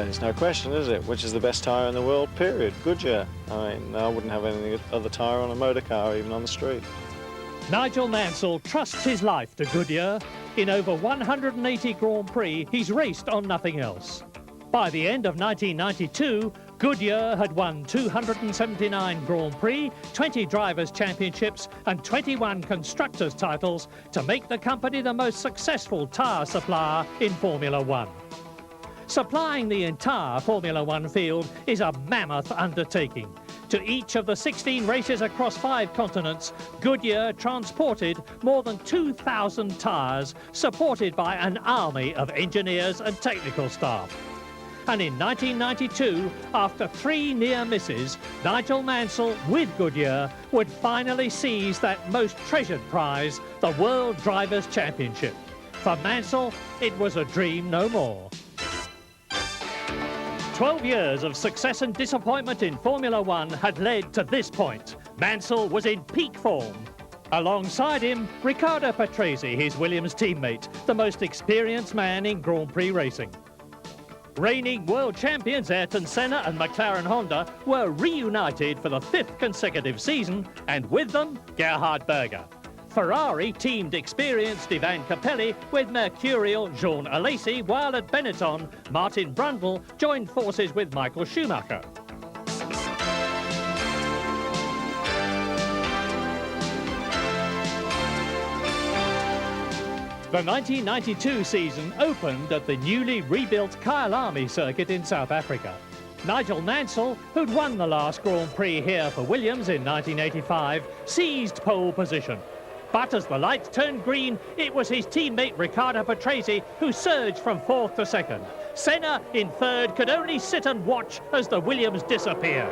There's no question, is it? Which is the best tyre in the world, period. Goodyear. I mean, I wouldn't have any other tyre on a motor car, even on the street. Nigel Mansell trusts his life to Goodyear. In over 180 Grand Prix, he's raced on nothing else. By the end of 1992, Goodyear had won 279 Grand Prix, 20 Drivers' Championships and 21 Constructors' titles to make the company the most successful tyre supplier in Formula One. Supplying the entire Formula One field is a mammoth undertaking. To each of the 16 races across 5 continents, Goodyear transported more than 2,000 tyres, supported by an army of engineers and technical staff. And in 1992, after 3 near misses, Nigel Mansell, with Goodyear, would finally seize that most treasured prize, the World Drivers' Championship. For Mansell, it was a dream no more. 12 years of success and disappointment in Formula One had led to this point. Mansell was in peak form. Alongside him, Riccardo Patrese, his Williams teammate, the most experienced man in Grand Prix racing. Reigning world champions Ayrton Senna and McLaren Honda were reunited for the 5th consecutive season, and with them, Gerhard Berger. Ferrari teamed experienced Ivan Capelli with mercurial Jean Alesi, while at Benetton, Martin Brundle joined forces with Michael Schumacher. The 1992 season opened at the newly rebuilt Kyalami circuit in South Africa. Nigel Mansell, who'd won the last Grand Prix here for Williams in 1985, seized pole position. But as the lights turned green, it was his teammate Riccardo Patrese who surged from 4th to 2nd. Senna, in 3rd, could only sit and watch as the Williams disappeared.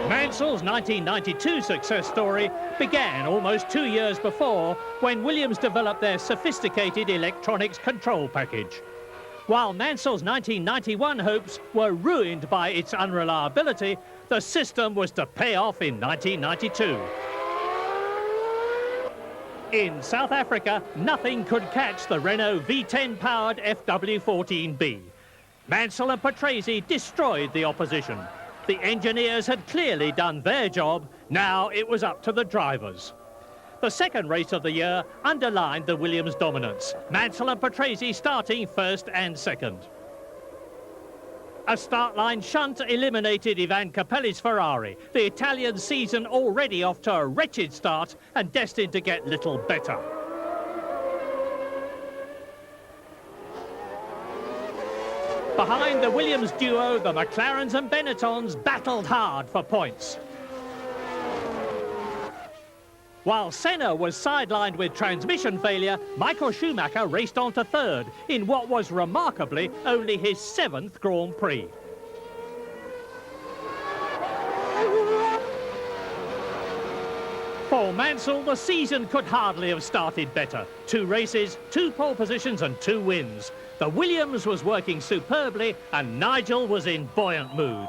Mansell's 1992 success story began almost 2 years before, when Williams developed their sophisticated electronics control package. While Mansell's 1991 hopes were ruined by its unreliability, the system was to pay off in 1992. In South Africa, nothing could catch the Renault V10-powered FW14B. Mansell and Patrese destroyed the opposition. The engineers had clearly done their job. Now it was up to the drivers. The second race of the year underlined the Williams dominance. Mansell and Patrese starting 1st and 2nd. A start line shunt eliminated Ivan Capelli's Ferrari. The Italian season already off to a wretched start and destined to get little better. Behind the Williams duo, the McLarens and Benettons battled hard for points. While Senna was sidelined with transmission failure, Michael Schumacher raced on to 3rd in what was remarkably only his 7th Grand Prix. For Mansell, the season could hardly have started better. 2 races, 2 pole positions and 2 wins. The Williams was working superbly and Nigel was in buoyant mood.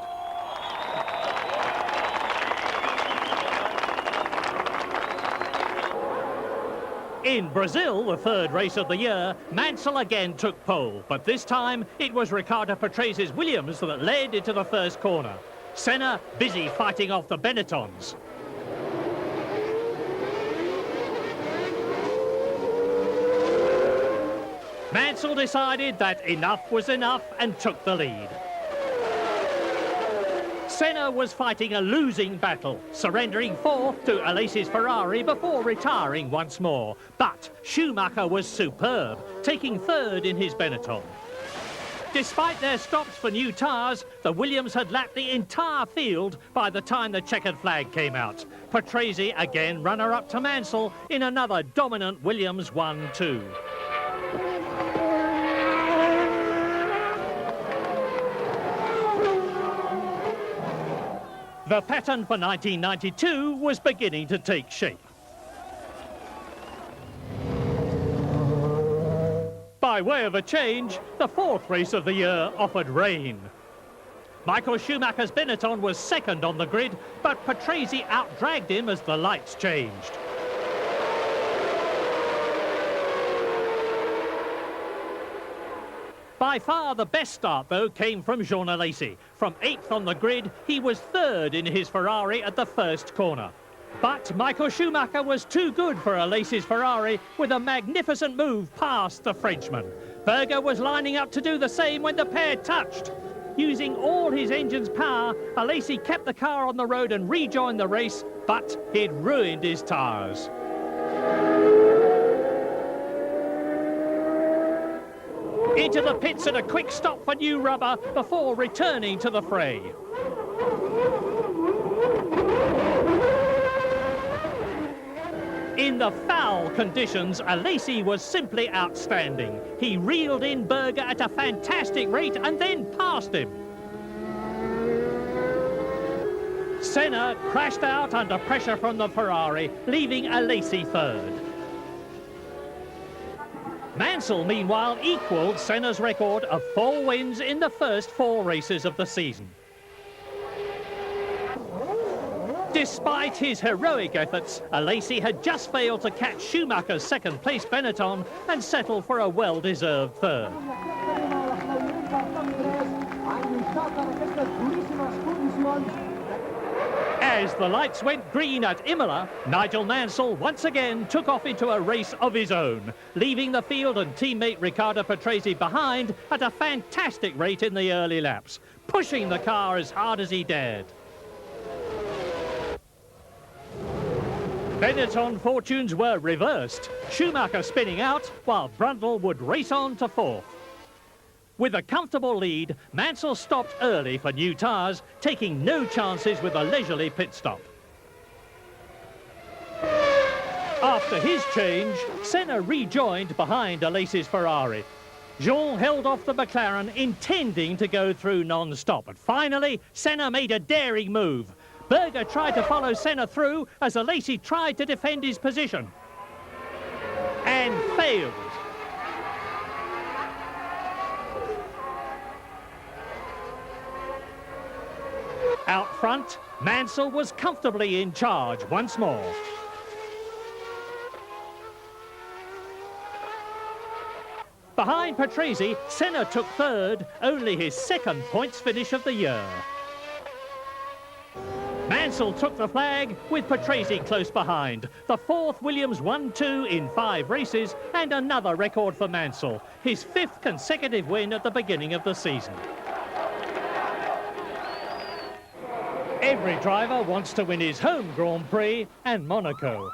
In Brazil, the 3rd race of the year, Mansell again took pole, but this time it was Riccardo Patrese's Williams that led into the 1st corner. Senna busy fighting off the Benettons. Mansell decided that enough was enough and took the lead. Senna was fighting a losing battle, surrendering 4th to Alesi's Ferrari before retiring once more. But Schumacher was superb, taking 3rd in his Benetton. Despite their stops for new tyres, the Williams had lapped the entire field by the time the checkered flag came out. Patrese again runner-up to Mansell in another dominant Williams 1-2. The pattern for 1992 was beginning to take shape. By way of a change, the 4th race of the year offered rain. Michael Schumacher's Benetton was 2nd on the grid, but Patrese outdragged him as the lights changed. By far the best start, though, came from Jean-Michel. From 8th on the grid, he was 3rd in his Ferrari at the first corner. But Michael Schumacher was too good for Alesi's Ferrari with a magnificent move past the Frenchman. Berger was lining up to do the same when the pair touched. Using all his engine's power, Alesi kept the car on the road and rejoined the race, but he'd ruined his tyres. Into the pits and a quick stop for new rubber before returning to the fray. In the foul conditions, Alesi was simply outstanding. He reeled in Berger at a fantastic rate and then passed him. Senna crashed out under pressure from the Ferrari, leaving Alesi 3rd. Mansell, meanwhile, equalled Senna's record of 4 wins in the first 4 races of the season. Despite his heroic efforts, Alesi had just failed to catch Schumacher's second-place Benetton and settle for a well-deserved 3rd. As the lights went green at Imola, Nigel Mansell once again took off into a race of his own, leaving the field and teammate Riccardo Patrese behind at a fantastic rate in the early laps, pushing the car as hard as he dared. Benetton fortunes were reversed, Schumacher spinning out while Brundle would race on to 4th. With a comfortable lead, Mansell stopped early for new tyres, taking no chances with a leisurely pit stop. After his change, Senna rejoined behind Alesi's Ferrari. Jean held off the McLaren, intending to go through non-stop. But finally, Senna made a daring move. Berger tried to follow Senna through as Alesi tried to defend his position. And failed. Out front, Mansell was comfortably in charge once more. Behind Patrese, Senna took 3rd, only his 2nd points finish of the year. Mansell took the flag with Patrese close behind. The 4th Williams 1-2 in 5 races and another record for Mansell, his 5th consecutive win at the beginning of the season. Every driver wants to win his home Grand Prix and Monaco.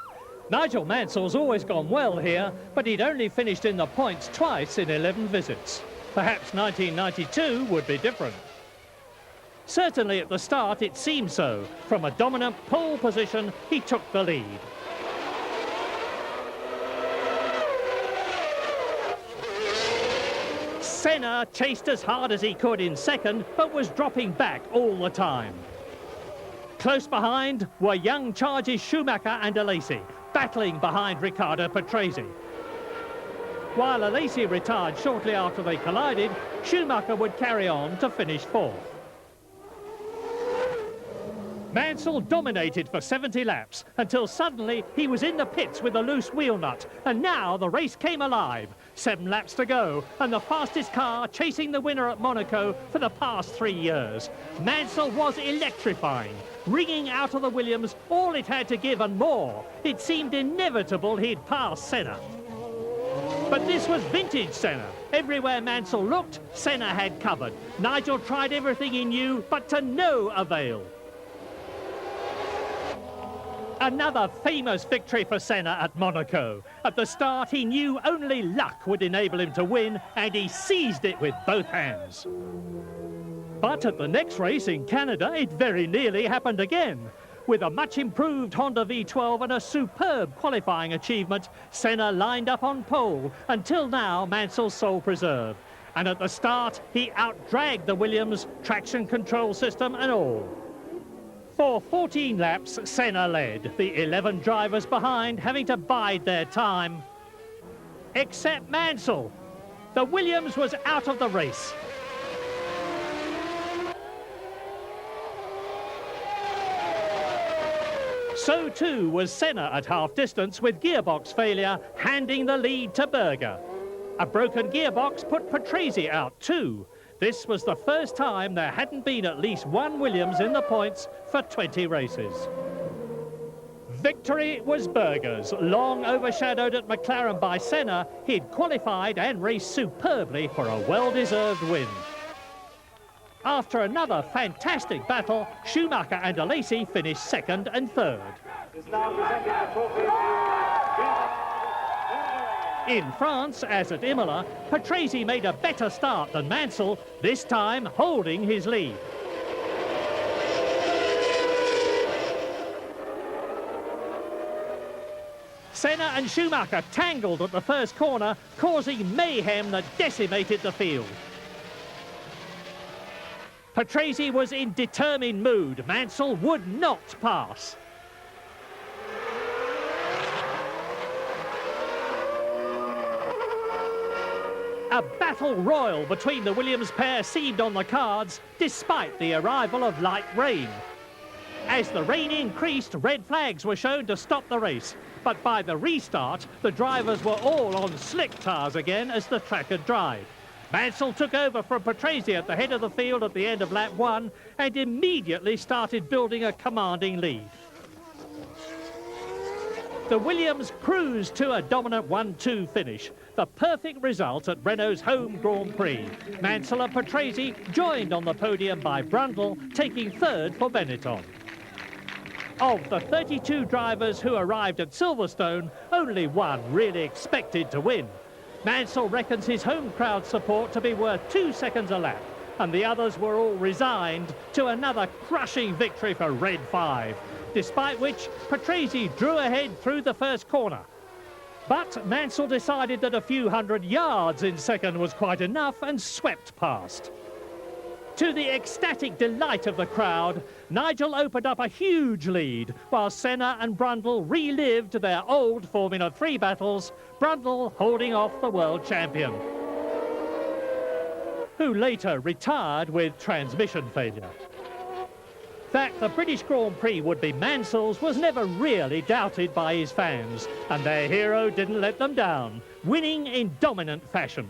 Nigel Mansell's always gone well here, but he'd only finished in the points twice in 11 visits. Perhaps 1992 would be different. Certainly at the start it seemed so. From a dominant pole position, he took the lead. Senna chased as hard as he could in 2nd, but was dropping back all the time. Close behind were young charges Schumacher and Alesi, battling behind Riccardo Patrese. While Alesi retired shortly after they collided, Schumacher would carry on to finish 4th. Mansell dominated for 70 laps until suddenly he was in the pits with a loose wheel nut, and now the race came alive. 7 laps to go and the fastest car chasing the winner at Monaco for the past 3 years. Mansell was electrifying, ringing out of the Williams all it had to give and more. It seemed inevitable he'd pass Senna. But this was vintage Senna. Everywhere Mansell looked, Senna had covered. Nigel tried everything he knew, but to no avail. Another famous victory for Senna at Monaco. At the start, he knew only luck would enable him to win, and he seized it with both hands. But at the next race in Canada, it very nearly happened again. With a much improved Honda V12 and a superb qualifying achievement, Senna lined up on pole, until now Mansell's sole preserve. And at the start, he outdragged the Williams, traction control system and all. For 14 laps, Senna led, the 11 drivers behind having to bide their time. Except Mansell. The Williams was out of the race. So too was Senna at half distance with gearbox failure, handing the lead to Berger. A broken gearbox put Patrese out too. This was the first time there hadn't been at least one Williams in the points for 20 races. Victory was Berger's. Long overshadowed at McLaren by Senna, he'd qualified and raced superbly for a well-deserved win. After another fantastic battle, Schumacher and Alesi finished second and third. In France, as at Imola, Patrese made a better start than Mansell, this time holding his lead. Senna and Schumacher tangled at the first corner, causing mayhem that decimated the field. Patrese was in determined mood. Mansell would not pass. A battle royal between the Williams pair seemed on the cards, despite the arrival of light rain. As the rain increased, red flags were shown to stop the race. But by the restart, the drivers were all on slick tires again as the track had dried. Mansell took over from Patrese at the head of the field at the end of lap 1 and immediately started building a commanding lead. The Williams cruised to a dominant 1-2 finish, the perfect result at Renault's home Grand Prix. Mansell and Patrese joined on the podium by Brundle, taking third for Benetton. Of the 32 drivers who arrived at Silverstone, only one really expected to win. Mansell reckons his home crowd support to be worth 2 seconds a lap, and the others were all resigned to another crushing victory for Red 5, despite which Patrese drew ahead through the first corner. But Mansell decided that a few hundred yards in second was quite enough and swept past. To the ecstatic delight of the crowd, Nigel opened up a huge lead, while Senna and Brundle relived their old Formula 3 battles, Brundle holding off the world champion, who later retired with transmission failure. That the British Grand Prix would be Mansell's was never really doubted by his fans, and their hero didn't let them down, winning in dominant fashion.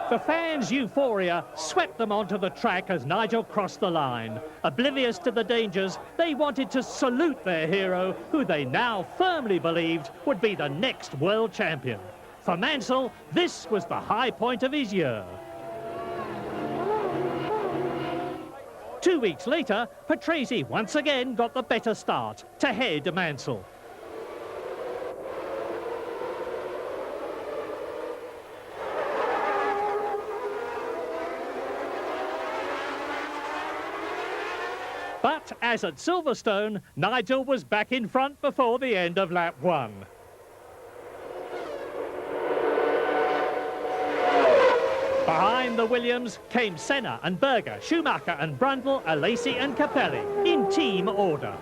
The fans' euphoria swept them onto the track as Nigel crossed the line. Oblivious to the dangers, they wanted to salute their hero, who they now firmly believed would be the next world champion. For Mansell, this was the high point of his year. 2 weeks later, Patrese once again got the better start to head Mansell. But as at Silverstone, Nigel was back in front before the end of lap 1. Behind the Williams came Senna and Berger, Schumacher and Brundle, Alesi and Capelli, in team order.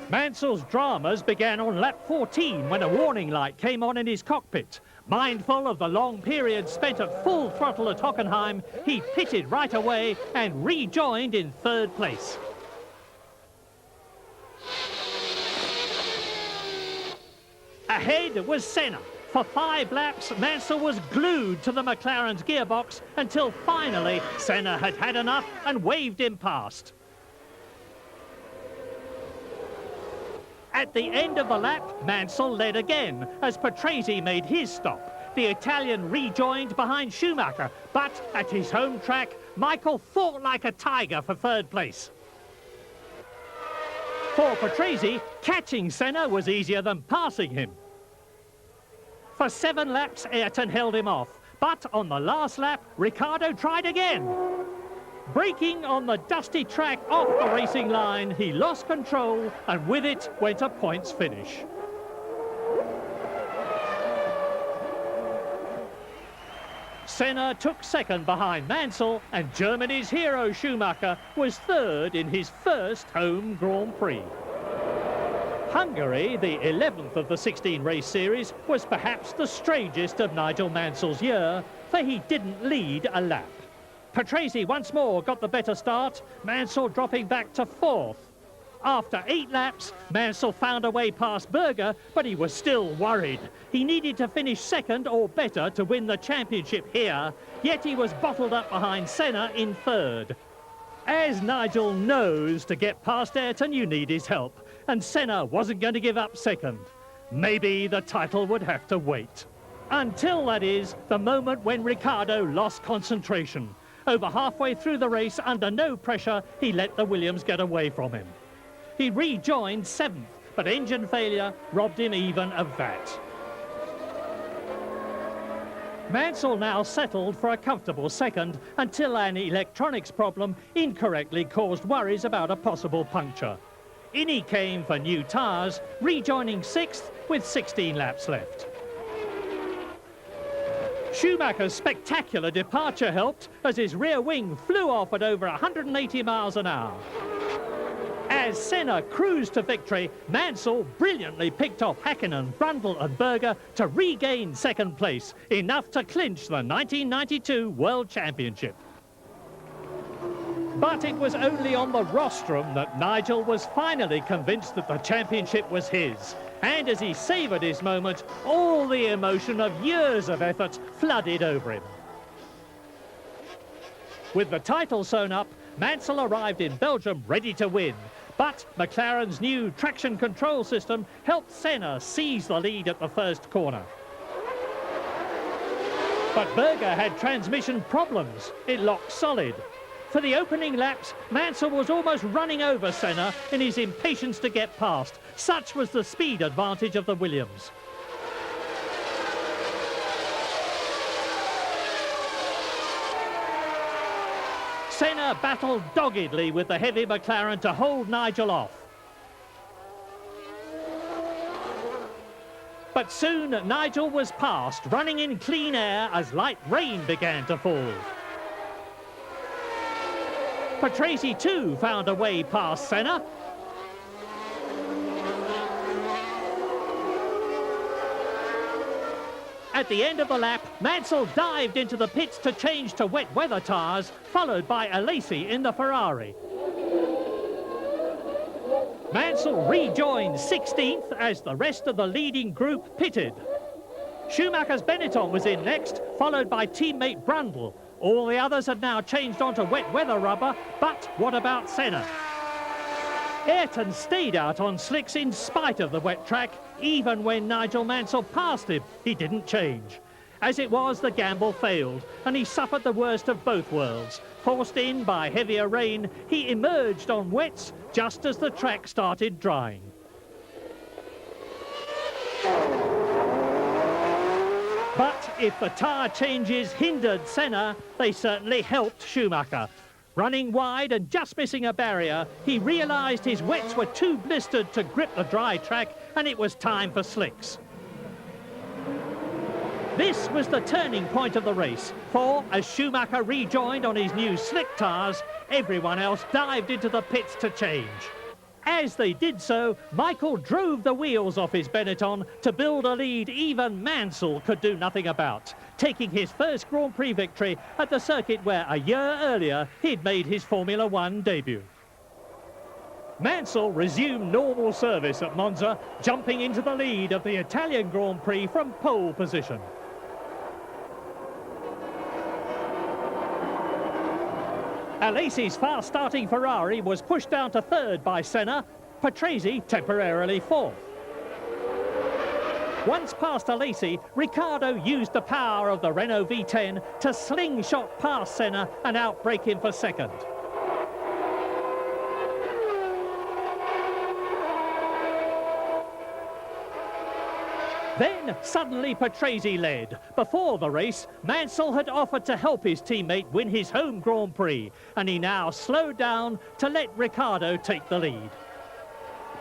Mansell's dramas began on lap 14 when a warning light came on in his cockpit. Mindful of the long period spent at full throttle at Hockenheim, he pitted right away and rejoined in third place. Ahead was Senna. For 5 laps, Mansell was glued to the McLaren's gearbox until finally Senna had had enough and waved him past. At the end of the lap, Mansell led again as Patrese made his stop. The Italian rejoined behind Schumacher, but at his home track, Michael fought like a tiger for third place. For Patrese, catching Senna was easier than passing him. For 7 laps, Ayrton held him off, but on the last lap, Ricciardo tried again. Braking on the dusty track off the racing line, he lost control and with it went a points finish. Senna took second behind Mansell and Germany's hero Schumacher was third in his first home Grand Prix. Hungary, the 11th of the 16-race series, was perhaps the strangest of Nigel Mansell's year, for he didn't lead a lap. Patrese once more got the better start, Mansell dropping back to 4th. After 8 laps, Mansell found a way past Berger, but he was still worried. He needed to finish second or better to win the championship here, yet he was bottled up behind Senna in third. As Nigel knows, to get past Ayrton you need his help, and Senna wasn't going to give up second. Maybe the title would have to wait. Until, that is, the moment when Ricciardo lost concentration. Over halfway through the race, under no pressure, he let the Williams get away from him. He rejoined 7th, but engine failure robbed him even of that. Mansell now settled for a comfortable second until an electronics problem incorrectly caused worries about a possible puncture. In he came for new tyres, rejoining 6th with 16 laps left. Schumacher's spectacular departure helped as his rear wing flew off at over 180 miles an hour. As Senna cruised to victory, Mansell brilliantly picked off Häkkinen, Brundle and Berger to regain second place, enough to clinch the 1992 World Championship. But it was only on the rostrum that Nigel was finally convinced that the championship was his. And as he savoured his moment, all the emotion of years of effort flooded over him. With the title sewn up, Mansell arrived in Belgium ready to win. But McLaren's new traction control system helped Senna seize the lead at the first corner. But Berger had transmission problems. It locked solid. For the opening laps, Mansell was almost running over Senna in his impatience to get past. Such was the speed advantage of the Williams. Senna battled doggedly with the heavy McLaren to hold Nigel off. But soon Nigel was past, running in clean air as light rain began to fall. Patrese too found a way past Senna. At the end of the lap, Mansell dived into the pits to change to wet weather tyres, followed by Alesi in the Ferrari. Mansell rejoined 16th as the rest of the leading group pitted. Schumacher's Benetton was in next, followed by teammate Brundle. All the others had now changed onto wet weather rubber, but what about Senna? Ayrton stayed out on slicks in spite of the wet track. Even when Nigel Mansell passed him, he didn't change. As it was, the gamble failed, and he suffered the worst of both worlds. Forced in by heavier rain, he emerged on wets just as the track started drying. But if the tyre changes hindered Senna, they certainly helped Schumacher. Running wide and just missing a barrier, he realised his wets were too blistered to grip the dry track, and it was time for slicks. This was the turning point of the race, for as Schumacher rejoined on his new slick tyres, everyone else dived into the pits to change. As they did so, Michael drove the wheels off his Benetton to build a lead even Mansell could do nothing about, taking his first Grand Prix victory at the circuit where a year earlier he'd made his Formula One debut. Mansell resumed normal service at Monza, jumping into the lead of the Italian Grand Prix from pole position. Alesi's fast-starting Ferrari was pushed down to third by Senna, Patrese temporarily fourth. Once past Alesi, Ricciardo used the power of the Renault V10 to slingshot past Senna and outbrake him for second. Then, suddenly, Patrese led. Before the race, Mansell had offered to help his teammate win his home Grand Prix, and he now slowed down to let Ricciardo take the lead.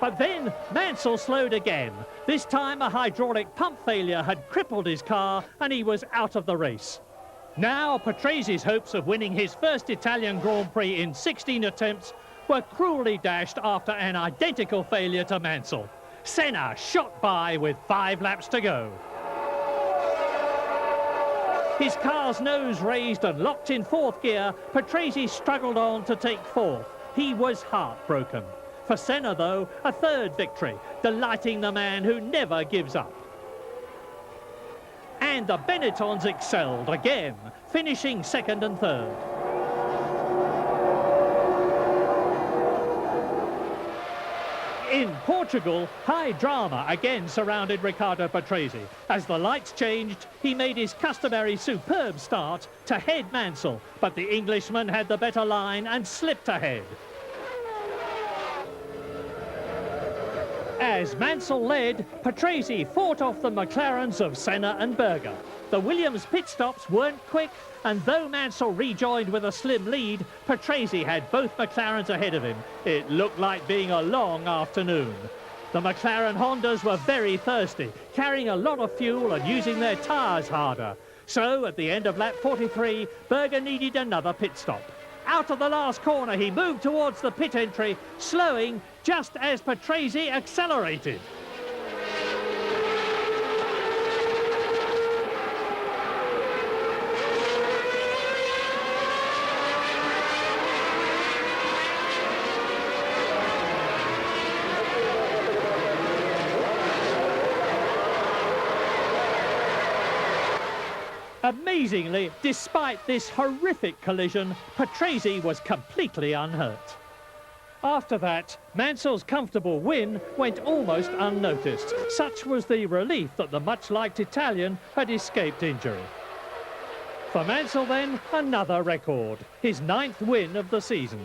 But then, Mansell slowed again. This time, a hydraulic pump failure had crippled his car, and he was out of the race. Now, Patrese's hopes of winning his first Italian Grand Prix in 16 attempts were cruelly dashed after an identical failure to Mansell. Senna shot by with 5 laps to go. His car's nose raised and locked in 4th gear, Patrese struggled on to take 4th. He was heartbroken. For Senna, though, a third victory, delighting the man who never gives up. And the Benettons excelled again, finishing second and third. In Portugal, high drama again surrounded Riccardo Patrese. As the lights changed, he made his customary superb start to head Mansell, but the Englishman had the better line and slipped ahead. As Mansell led, Patrese fought off the McLarens of Senna and Berger. The Williams pit stops weren't quick, and though Mansell rejoined with a slim lead, Patrese had both McLarens ahead of him. It looked like being a long afternoon. The McLaren Hondas were very thirsty, carrying a lot of fuel and using their tyres harder. So, at the end of lap 43, Berger needed another pit stop. Out of the last corner, he moved towards the pit entry, slowing just as Patrese accelerated. Amazingly, despite this horrific collision, Patrese was completely unhurt. After that, Mansell's comfortable win went almost unnoticed. Such was the relief that the much-liked Italian had escaped injury. For Mansell then, another record, his 9th win of the season.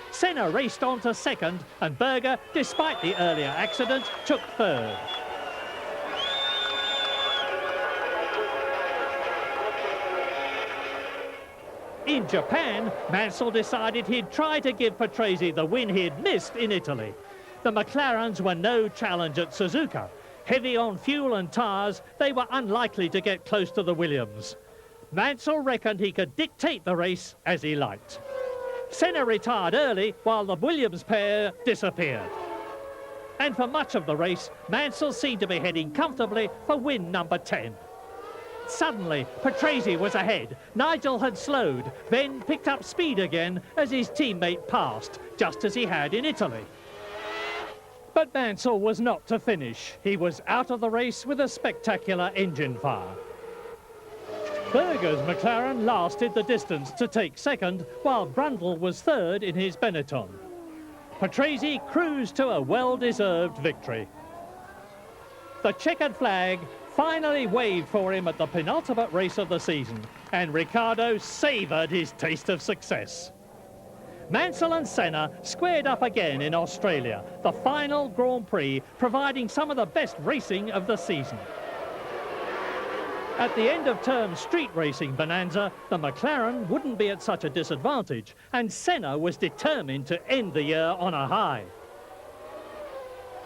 Senna raced on to second, and Berger, despite the earlier accident, took third. In Japan, Mansell decided he'd try to give Patrese the win he'd missed in Italy. The McLarens were no challenge at Suzuka. Heavy on fuel and tyres, they were unlikely to get close to the Williams. Mansell reckoned he could dictate the race as he liked. Senna retired early while the Williams pair disappeared. And for much of the race, Mansell seemed to be heading comfortably for win number 10. Suddenly, Patrese was ahead. Nigel had slowed, then picked up speed again as his teammate passed, just as he had in Italy. But Mansell was not to finish. He was out of the race with a spectacular engine fire. Berger's McLaren lasted the distance to take second, while Brundle was third in his Benetton. Patrese cruised to a well-deserved victory. The checkered flag finally waved for him at the penultimate race of the season, and Riccardo savoured his taste of success. Mansell and Senna squared up again in Australia, the final Grand Prix, providing some of the best racing of the season. At the end of term street racing bonanza, the McLaren wouldn't be at such a disadvantage, and Senna was determined to end the year on a high.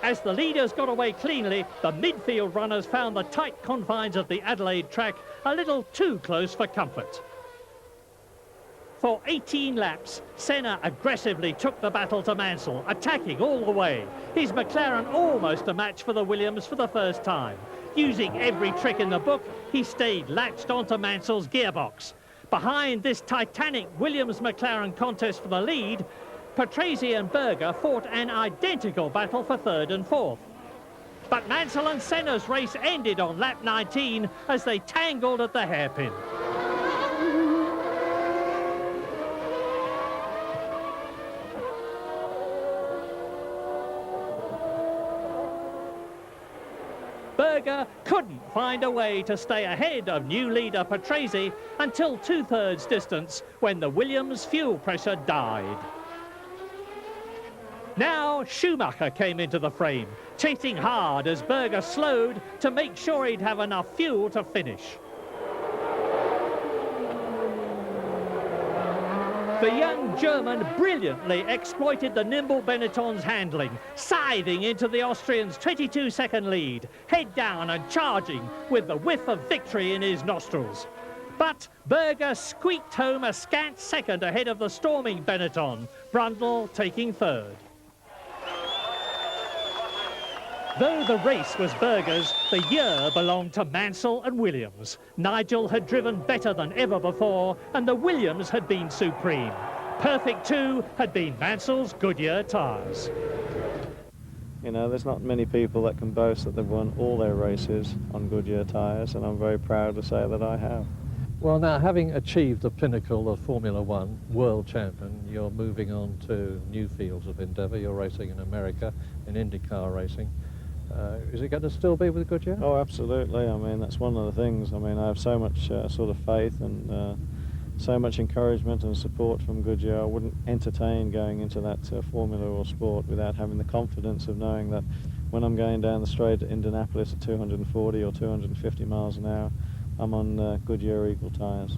As the leaders got away cleanly, the midfield runners found the tight confines of the Adelaide track a little too close for comfort. For 18 laps, Senna aggressively took the battle to Mansell, attacking all the way. His McLaren almost a match for the Williams for the first time. Using every trick in the book, he stayed latched onto Mansell's gearbox. Behind this titanic Williams-McLaren contest for the lead, Patrese and Berger fought an identical battle for third and fourth. But Mansell and Senna's race ended on lap 19 as they tangled at the hairpin. Berger couldn't find a way to stay ahead of new leader Patrese until two-thirds distance when the Williams fuel pressure died. Now Schumacher came into the frame, chasing hard as Berger slowed to make sure he'd have enough fuel to finish. The young German brilliantly exploited the nimble Benetton's handling, scything into the Austrian's 22-second lead, head down and charging with the whiff of victory in his nostrils. But Berger squeaked home a scant second ahead of the storming Benetton, Brundle taking third. Though the race was Berger's, the year belonged to Mansell and Williams. Nigel had driven better than ever before, and the Williams had been supreme. Perfect too had been Mansell's Goodyear tyres. You know, there's not many people that can boast that they've won all their races on Goodyear tyres, and I'm very proud to say that I have. Well, now, having achieved the pinnacle of Formula One, world champion, you're moving on to new fields of endeavour. You're racing in America, in IndyCar racing. Is it going to still be with Goodyear? Oh, absolutely. I mean, that's one of the things. I mean, I have so much sort of faith and so much encouragement and support from Goodyear. I wouldn't entertain going into that formula or sport without having the confidence of knowing that when I'm going down the straight at Indianapolis at 240 or 250 miles an hour, I'm on Goodyear Eagle tyres.